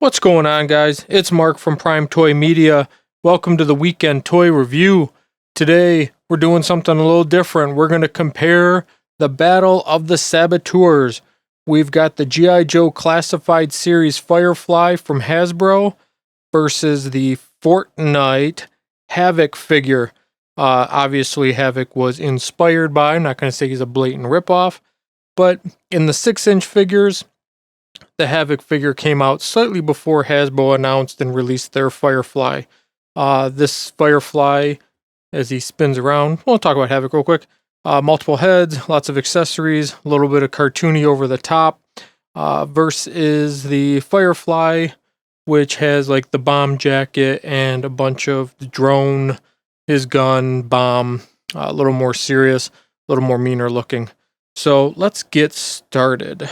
What's going on, guys? It's Mark from Prime Toy Media. Welcome to the weekend toy review. Today, we're doing something a little different. We're going to compare the Battle of the Saboteurs. We've got the G.I. Joe Classified Series Firefly from Hasbro versus the Fortnite Havoc figure. Obviously, Havoc was inspired by, I'm not going to say he's a blatant ripoff, but in the 6-inch figures, the Havoc figure came out slightly before Hasbro announced and released their Firefly. This Firefly, as he spins around, we'll talk about Havoc real quick. Multiple heads, lots of accessories, a little bit of cartoony over the top. Versus the Firefly, which has like the bomb jacket and a bunch of the drone, his gun, bomb, a little more serious, a little more meaner looking. So let's get started.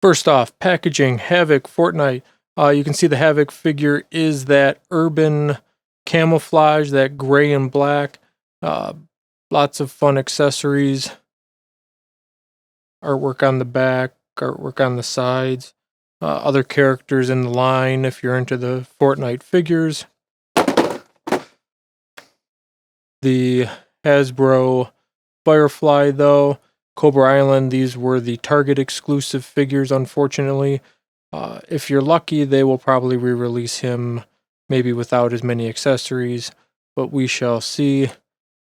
First off, packaging, Havoc, Fortnite. You can see the Havoc figure is that urban camouflage, that gray and black. Lots of fun accessories. Artwork on the back, artwork on the sides. Other characters in the line if you're into the Fortnite figures. The Hasbro Firefly, though. Cobra Island, these were the Target exclusive figures, unfortunately. If you're lucky, they will probably re-release him, maybe without as many accessories, but we shall see.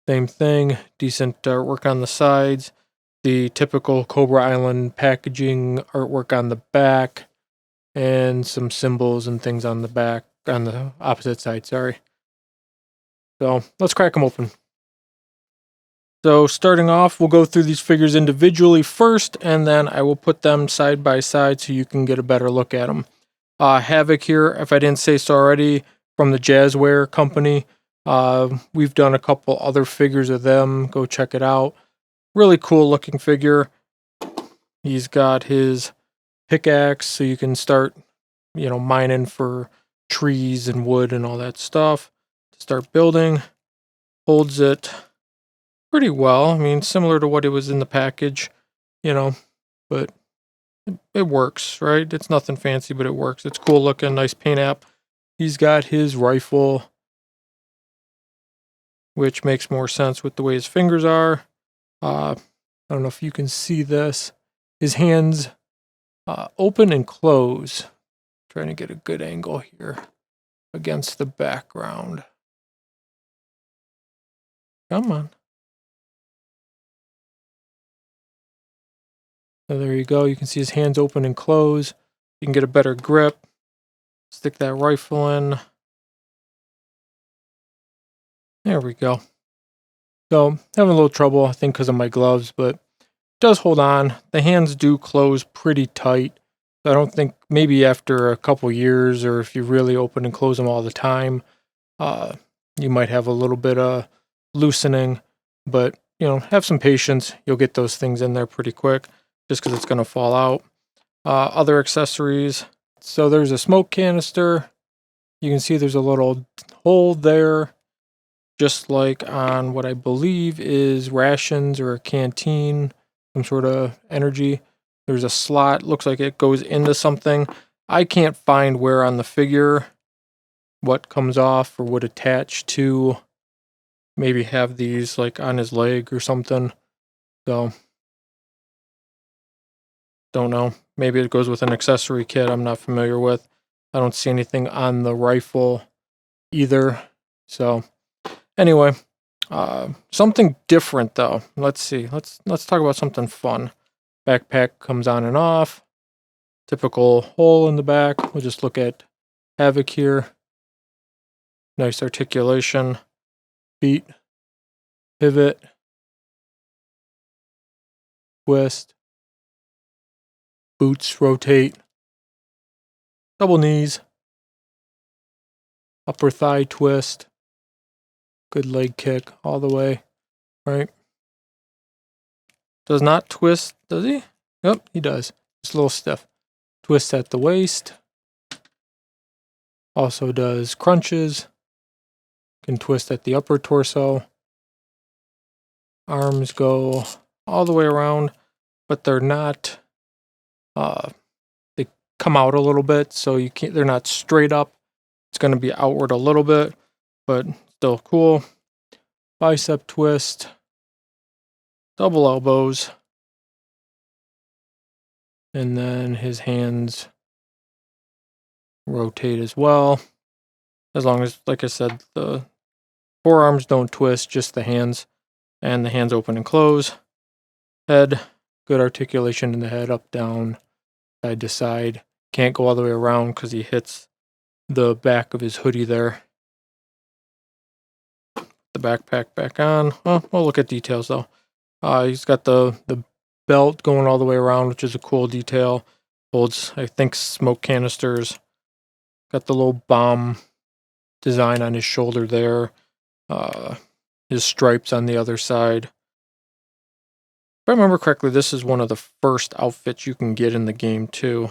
Same thing, decent artwork on the sides, the typical Cobra Island packaging artwork on the back, and some symbols and things on the back, on the opposite side, sorry. So, let's crack them open. So starting off, we'll go through these figures individually first, and then I will put them side by side so you can get a better look at them. Havoc here, if I didn't say so already, from the Jazwares company. We've done a couple other figures of them. Go check it out. Really cool looking figure. He's got his pickaxe, so you can start, mining for trees and wood and all that stuff to start building. Holds it pretty well. I mean, similar to what it was in the package, but it works, right? It's nothing fancy, but it works. It's cool looking, nice paint app. He's got his rifle, which makes more sense with the way his fingers are. I don't know if you can see this. His hands open and close. Trying to get a good angle here against the background. Come on. So there you go. You can see his hands open and close. You can get a better grip. Stick that rifle in. There we go. So having a little trouble, I think, because of my gloves, but it does hold on. The hands do close pretty tight. So I don't think, maybe after a couple years, or if you really open and close them all the time, you might have a little bit of loosening. But, have some patience. You'll get those things in there pretty quick, just because it's going to fall out. Other accessories. So there's a smoke canister. You can see there's a little hole there, just like on what I believe is rations or a canteen, some sort of energy. There's a slot, looks like it goes into something. I can't find where on the figure what comes off or would attach to. Maybe have these like on his leg or something. So, don't know. Maybe it goes with an accessory kit I'm not familiar with. I don't see anything on the rifle either. So, anyway, something different though. Let's see. Let's talk about something fun. Backpack comes on and off. Typical hole in the back. We'll just look at Havoc here. Nice articulation. Feet. Pivot. Twist. Boots rotate. Double knees. Upper thigh twist. Good leg kick all the way. Right? Does not twist, does he? Yep, he does. Just a little stiff. Twist at the waist. Also does crunches. Can twist at the upper torso. Arms go all the way around, but they're not, they come out a little bit, so you can't. They're not straight up. It's going to be outward a little bit, but still cool. Bicep twist, double elbows, and then his hands rotate as well. As long as, like I said, the forearms don't twist, just the hands, and the hands open and close. Head, good articulation in the head, up, down, side to side. Can't go all the way around because he hits the back of his hoodie there. The backpack back on. Well, we'll look at details though. He's got the belt going all the way around, which is a cool detail. Holds, I think, smoke canisters. Got the little bomb design on his shoulder there. His stripes on the other side. If I remember correctly, this is one of the first outfits you can get in the game too.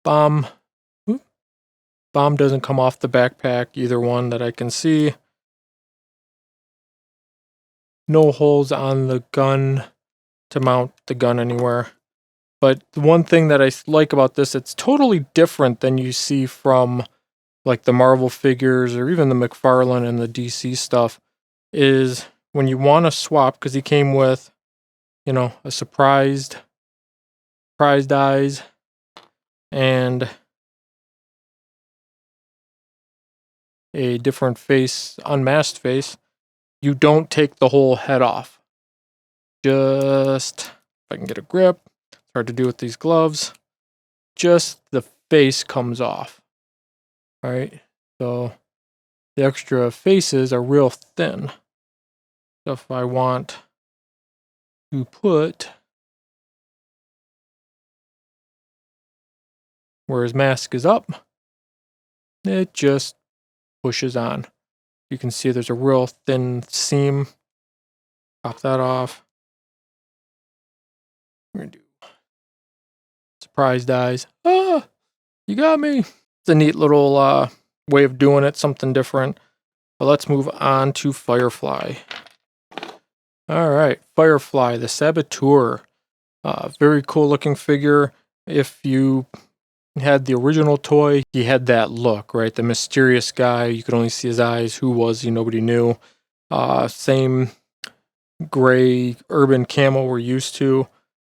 Bomb doesn't come off the backpack, either one that I can see. No holes on the gun to mount the gun anywhere. But the one thing that I like about this, it's totally different than you see from like the Marvel figures or even the McFarlane and the DC stuff, is when you want to swap, because he came with, you know, a surprised eyes and a different face, unmasked face. You don't take the whole head off. Just, if I can get a grip, it's hard to do with these gloves. Just the face comes off. All right, so the extra faces are real thin. So if I want to put where his mask is up, it just pushes on. You can see there's a real thin seam. Pop that off. We're gonna do surprised eyes. Ah, you got me. It's a neat little way of doing it, something different. But let's move on to Firefly. All right, Firefly, the Saboteur. Very cool looking figure. If you had the original toy, he had that look, right? The mysterious guy. You could only see his eyes. Who was he? Nobody knew. Same gray urban camo we're used to.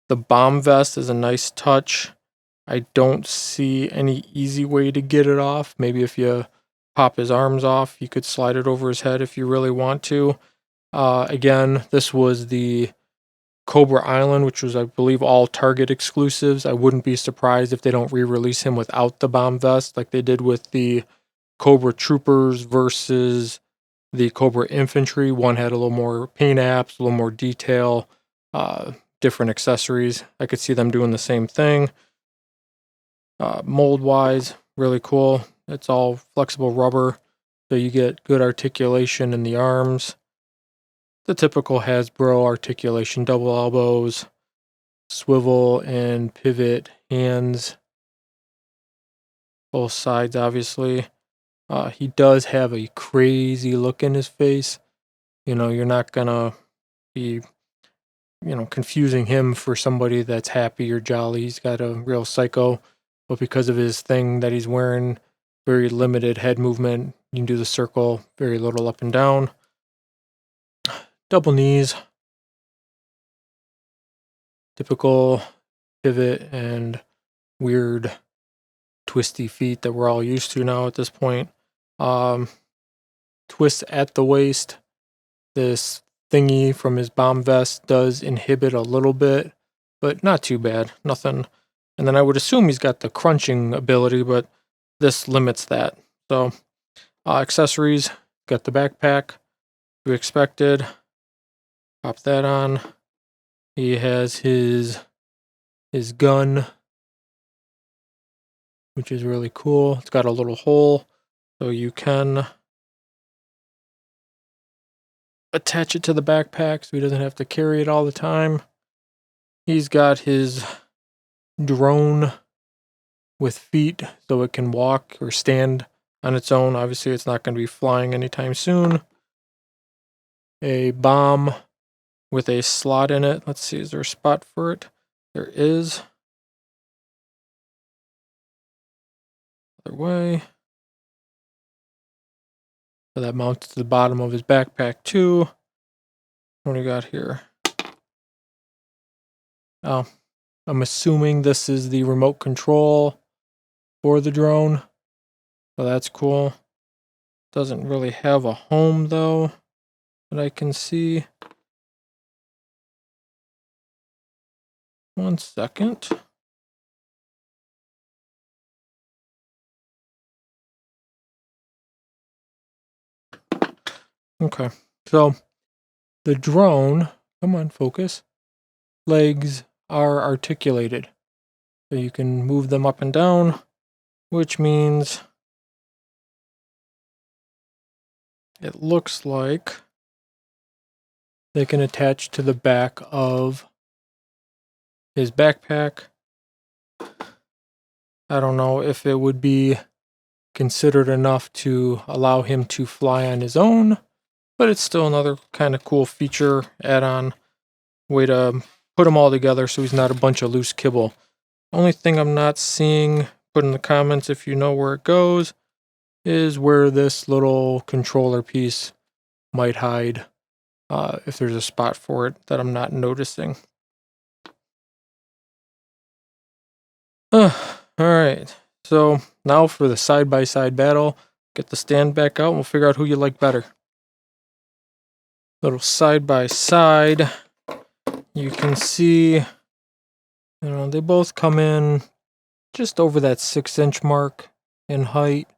The bomb vest is a nice touch. I don't see any easy way to get it off. Maybe if you pop his arms off, you could slide it over his head if you really want to. Again, this was the Cobra Island, which was, I believe, all Target exclusives. I wouldn't be surprised if they don't re-release him without the bomb vest like they did with the Cobra Troopers versus the Cobra Infantry. One had a little more paint apps, a little more detail, different accessories. I could see them doing the same thing. Mold-wise, really cool. It's all flexible rubber, so you get good articulation in the arms. The typical Hasbro articulation, double elbows, swivel and pivot hands. Both sides, obviously. He does have a crazy look in his face. You know, you're not gonna be, confusing him for somebody that's happy or jolly. He's got a real psycho, but because of his thing that he's wearing, very limited head movement. You can do the circle, very little up and down. Double knees. Typical pivot and weird twisty feet that we're all used to now at this point. Twist at the waist. This thingy from his bomb vest does inhibit a little bit, but not too bad. Nothing. And then I would assume he's got the crunching ability, but this limits that. So, accessories. Got the backpack. We expected. Pop that on. He has his gun, which is really cool. It's got a little hole, so you can attach it to the backpack so he doesn't have to carry it all the time. He's got his drone with feet so it can walk or stand on its own. Obviously, it's not going to be flying anytime soon. A bomb with a slot in it. Let's see, is there a spot for it? there is. Other way. So that mounts to the bottom of his backpack too. What do we got here? Oh, I'm assuming this is the remote control for the drone. So that's cool. Doesn't really have a home though, that I can see. One second. Okay, so the drone, come on, focus, legs are articulated. So you can move them up and down, which means it looks like they can attach to the back of his backpack. I don't know if it would be considered enough to allow him to fly on his own, but it's still another kind of cool feature, add-on, way to put them all together so he's not a bunch of loose kibble. Only thing I'm not seeing, put in the comments if you know where it goes, is where this little controller piece might hide, if there's a spot for it that I'm not noticing. Alright, so now for the side-by-side battle. Get the stand back out and we'll figure out who you like better. Little side-by-side. You can see, they both come in just over that 6-inch mark in height.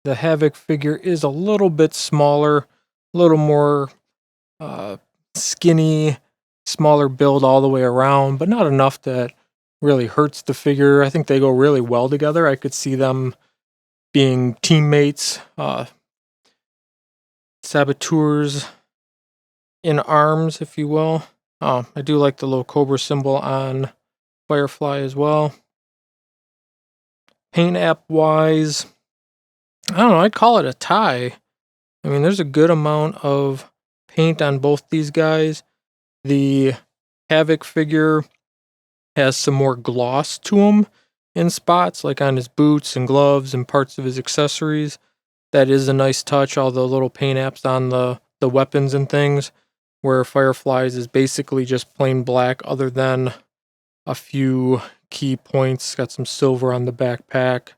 The Havoc figure is a little bit smaller, a little more skinny, smaller build all the way around, but not enough that really hurts the figure. I think they go really well together. I could see them being teammates, saboteurs in arms, if you will. I do like the little cobra symbol on Firefly as well. Paint app wise, I don't know, I'd call it a tie. I mean, there's a good amount of paint on both these guys. The Havoc figure has some more gloss to him in spots, like on his boots and gloves and parts of his accessories. That is a nice touch, all the little paint apps on the weapons and things, where Firefly's is basically just plain black other than a few key points. Got some silver on the backpack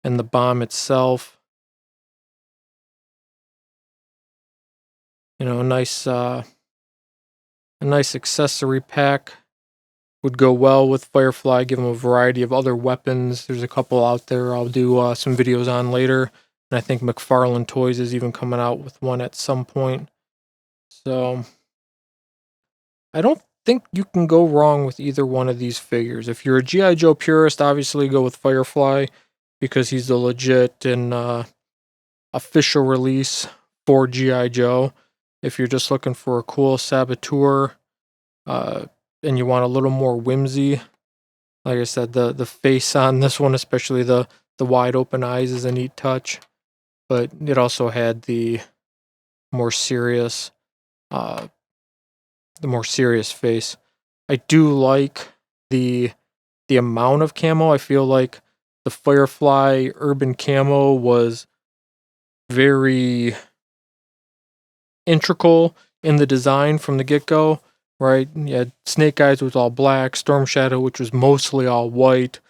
and the bomb itself. A nice accessory pack would go well with Firefly, give him a variety of other weapons. There's a couple out there I'll do some videos on later. And I think McFarlane Toys is even coming out with one at some point. So I don't think you can go wrong with either one of these figures. If you're a G.I. Joe purist, obviously go with Firefly because he's the legit and official release for G.I. Joe. If you're just looking for a cool saboteur and you want a little more whimsy, like I said, the face on this one, especially the wide open eyes, is a neat touch. But it also had the more serious face. I do like the amount of camo. I feel like the Firefly urban camo was very integral in the design from the get-go, right? You had Snake Eyes, which was all black, Storm Shadow, which was mostly all white,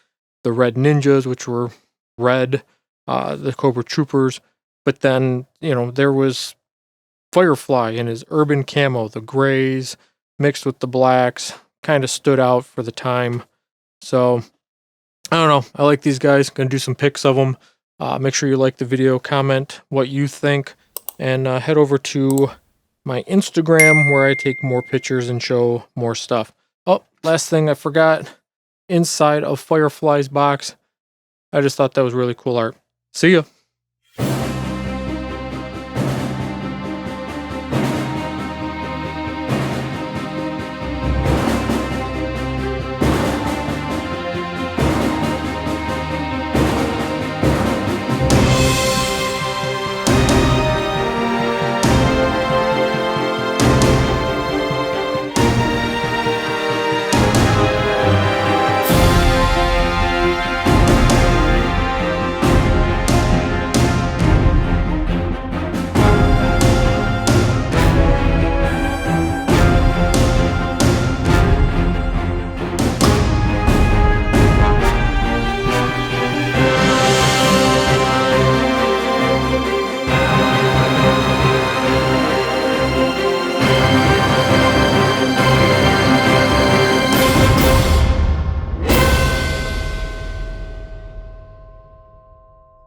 the Red Ninjas, which were red, the Cobra Troopers, but then, there was Firefly in his urban camo, the grays mixed with the blacks, kind of stood out for the time. So, I don't know. I like these guys. Gonna do some pics of them. Make sure you like the video, comment what you think, and head over to my Instagram where I take more pictures and show more stuff. Oh, last thing I forgot. Inside of Firefly's box, I just thought that was really cool art. See ya.